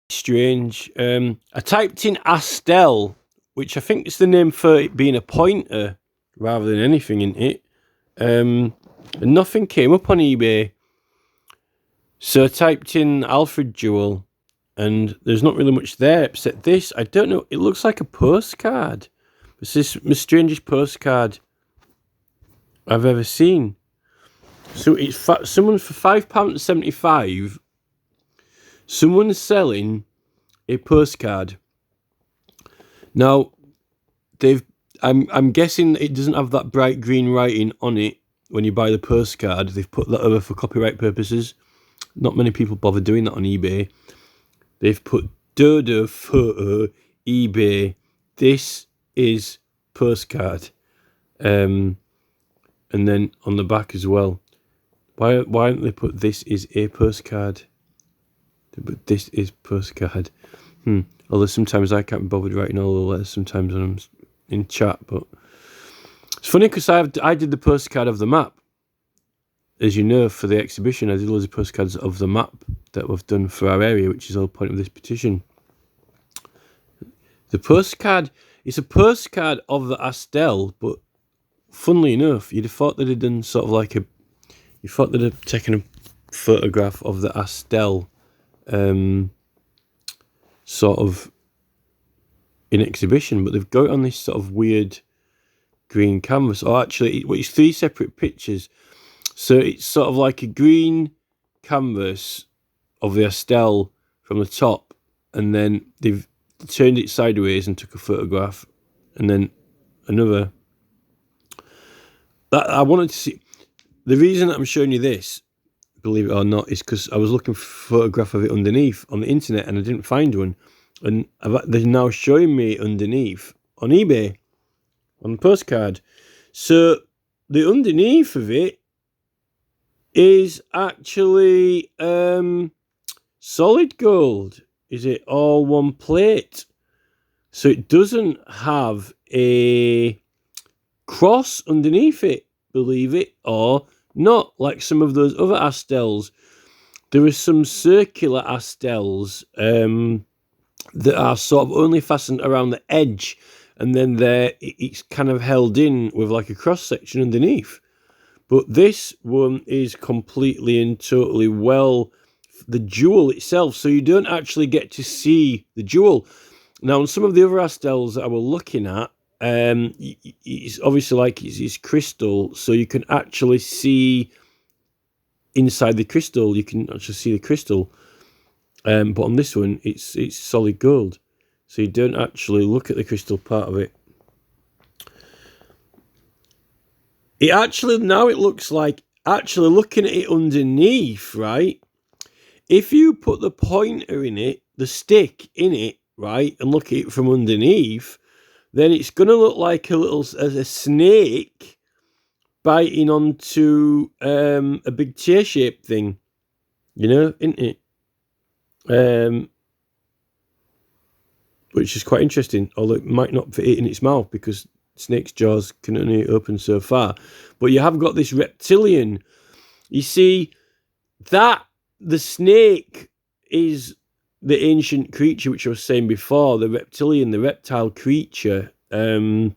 strange. I typed in astelle, which I think is the name for it being a pointer rather than anything in it. And nothing came up on eBay. So I typed in Alfred Jewel, and there's not really much there except this. I don't know. It looks like a postcard. It's this the strangest postcard I've ever seen. So it's someone for £5.75. Someone's selling a postcard. Now I'm guessing it doesn't have that bright green writing on it when you buy the postcard. They've put that over for copyright purposes. Not many people bother doing that on eBay. They've put Dodo photo eBay. This is postcard. And then on the back as well. Why haven't they put this is a postcard? But this is postcard. Although sometimes I can't be bothered writing all the letters sometimes when I'm in chat. But it's funny because I did the postcard of the map. As you know, for the exhibition, I did loads of postcards of the map that we've done for our area, which is the whole point of this petition. The postcard, it's a postcard of the astelle, but funnily enough, you'd have thought that they'd done sort of like you thought they'd have taken a photograph of the astelle, sort of in exhibition, but they've got it on this sort of weird green canvas. Or actually, it's 3 separate pictures. So it's sort of like a green canvas of the astelle from the top, and then they've turned it sideways and took a photograph, and then another. That I wanted to see. The reason I'm showing you this, believe it or not, is because I was looking for a photograph of it underneath on the internet and I didn't find one. And they're now showing me underneath on eBay, on the postcard. So the underneath of it is actually solid gold. Is it all one plate? So it doesn't have a cross underneath it, believe it or not, like some of those other astelles. There are some circular astelles that are sort of only fastened around the edge, and then it's kind of held in with like a cross section underneath. But this one is completely and totally the jewel itself, so you don't actually get to see the jewel. Now, on some of the other astelles that I was looking at, it's obviously like it's crystal, so you can actually see inside the crystal. You can actually see the crystal. But on this one, it's solid gold, so you don't actually look at the crystal part of it. It actually, now it looks like, actually looking at it underneath, right? If you put the pointer in it, the stick in it, right, and look at it from underneath, then it's going to look like a snake biting onto a big tear-shaped thing, isn't it? Which is quite interesting, although it might not fit it in its mouth because snake's jaws can only open so far. But you have got this reptilian. You see, that the snake is the ancient creature, which I was saying before, the reptilian, the reptile creature, the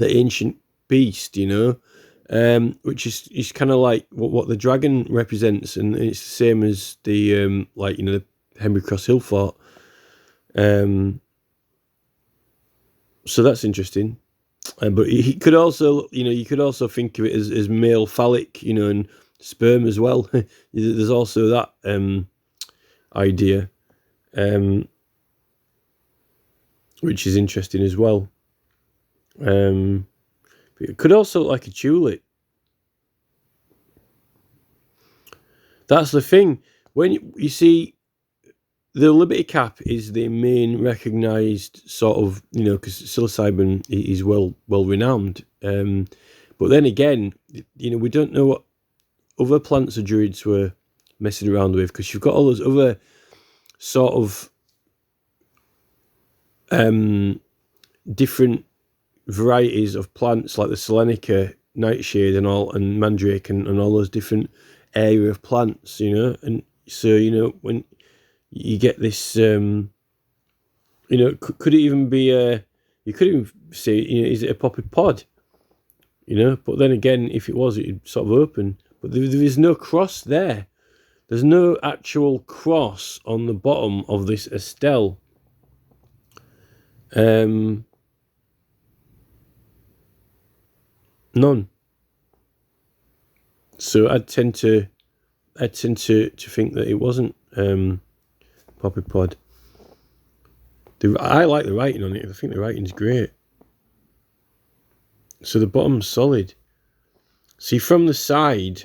ancient beast, which is kind of like what the dragon represents, and it's the same as the the Henry Cross Hill fort. So that's interesting. But he could also, you could also think of it as male phallic, and sperm as well. There's also that idea, which is interesting as well. But it could also look like a tulip. That's the thing. When you see, the Liberty Cap is the main recognised sort of, because psilocybin is well renowned. But then again, we don't know what other plants or druids were messing around with, because you've got all those other sort of different varieties of plants, like the Selenica, nightshade and mandrake and all those different area of plants, and so when you get this. You know, could it even be a? You could even say, you know, is it a poppy pod? You know, but then again, if it was, it'd sort of open. But there is no cross there. There's no actual cross on the bottom of this astelle. None. So I tend to think that it wasn't poppy pod. I like the writing on it. I think the writing's great. So the bottom's solid. See, from the side,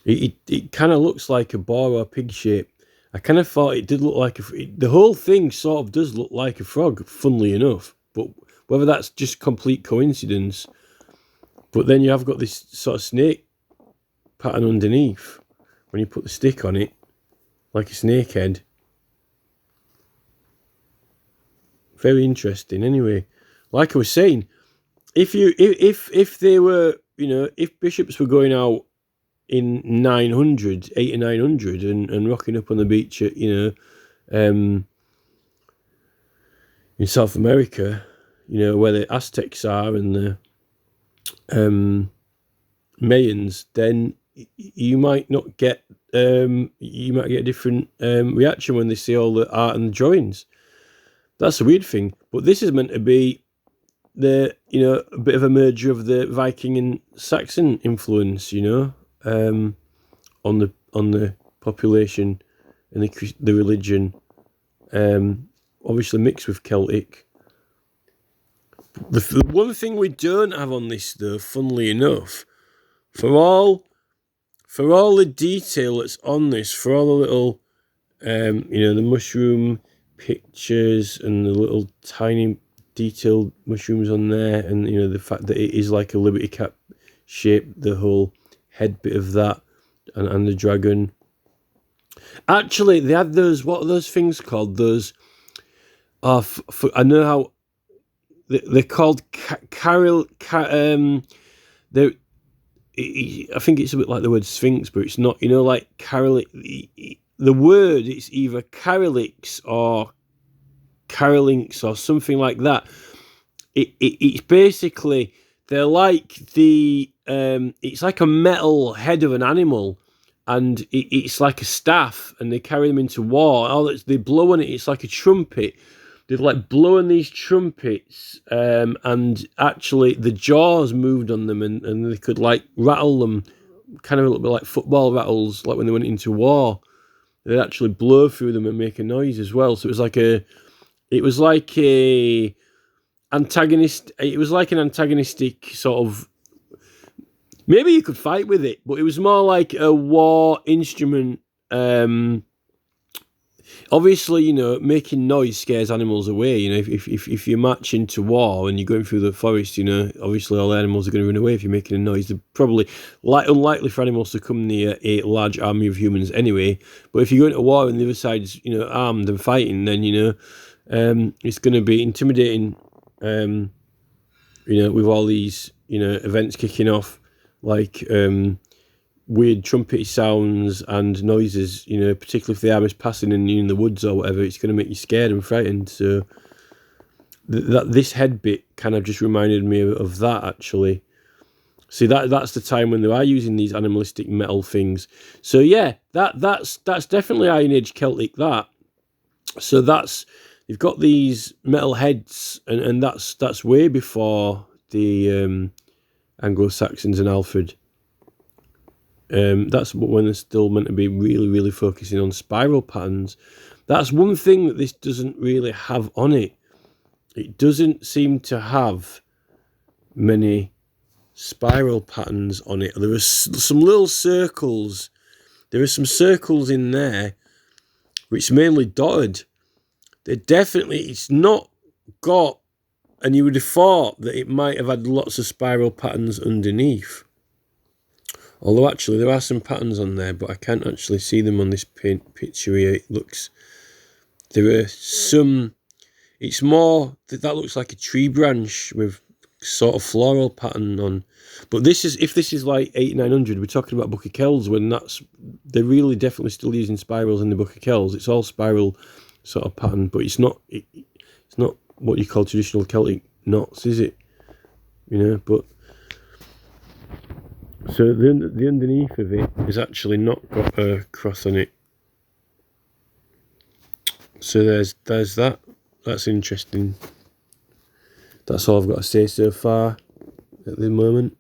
it kind of looks like a boar or pig shape. I kind of thought it did look like the whole thing sort of does look like a frog, funnily enough. But whether that's just complete coincidence. But then you have got this sort of snake pattern underneath when you put the stick on it, like a snake head. Very interesting. Anyway, like I was saying, if they were, you know, if bishops were going out in 900, 8 or 900 and rocking up on the beach at, you know, in South America, you know, where the Aztecs are and the Mayans, then you might not get you might get a different reaction when they see all the art and the drawings. That's a weird thing. But this is meant to be the, you know, a bit of a merger of the Viking and Saxon influence, you know, on the population and the religion, obviously mixed with Celtic. The one thing we don't have on this, though, funnily enough, for all the detail that's on this, for all the little, you know, the mushroom pictures and the little tiny detailed mushrooms on there, and, you know, the fact that it is like a Liberty Cap shape, the whole head bit of that, and the dragon. Actually, they had those, what are those things called? Those, I know how they're called they're, I think it's a bit like the word sphinx, but it's not, you know, like the word, it's either carolix or carolinx or something like that. It's basically, they're like it's like a metal head of an animal, and it's like a staff, and they carry them into war. They blow on it, it's like a trumpet. They'd like blowing these trumpets, and actually the jaws moved on them, and they could like rattle them, kind of a little bit like football rattles, like when they went into war. They'd actually blow through them and make a noise as well. So it was like a antagonist. It was like an antagonistic sort of. Maybe you could fight with it, but it was more like a war instrument. Obviously, you know, making noise scares animals away. You know, if you're marching to war and you're going through the forest, you know, obviously all the animals are going to run away if you're making a noise. They're probably unlikely for animals to come near a large army of humans anyway. But if you're going to war and the other side's, you know, armed and fighting, then, you know, it's going to be intimidating. You know, with all these, you know, events kicking off, like weird trumpety sounds and noises, you know, particularly if the army's passing in the woods or whatever, it's going to make you scared and frightened. So this head bit kind of just reminded me of that, actually. See, that's the time when they are using these animalistic metal things. So yeah, that's definitely Iron Age Celtic, that. So you've got these metal heads, and that's way before the Anglo-Saxons and Alfred. That's when they're still meant to be really, really focusing on spiral patterns. That's one thing that this doesn't really have on it. It doesn't seem to have many spiral patterns on it. There are some little circles. There are some circles in there, which are mainly dotted. It's not got, and you would have thought that it might have had lots of spiral patterns underneath. Although actually there are some patterns on there, but I can't actually see them on this picture here. There are some, it's more, that looks like a tree branch with sort of floral pattern on. But this is, if this is like 8900, we're talking about Book of Kells, when they're really definitely still using spirals in the Book of Kells. It's all spiral sort of pattern, but it's not what you call traditional Celtic knots, is it? You know, but so the underneath of it is actually not got a cross on it. So there's that. That's interesting. That's all I've got to say so far at the moment.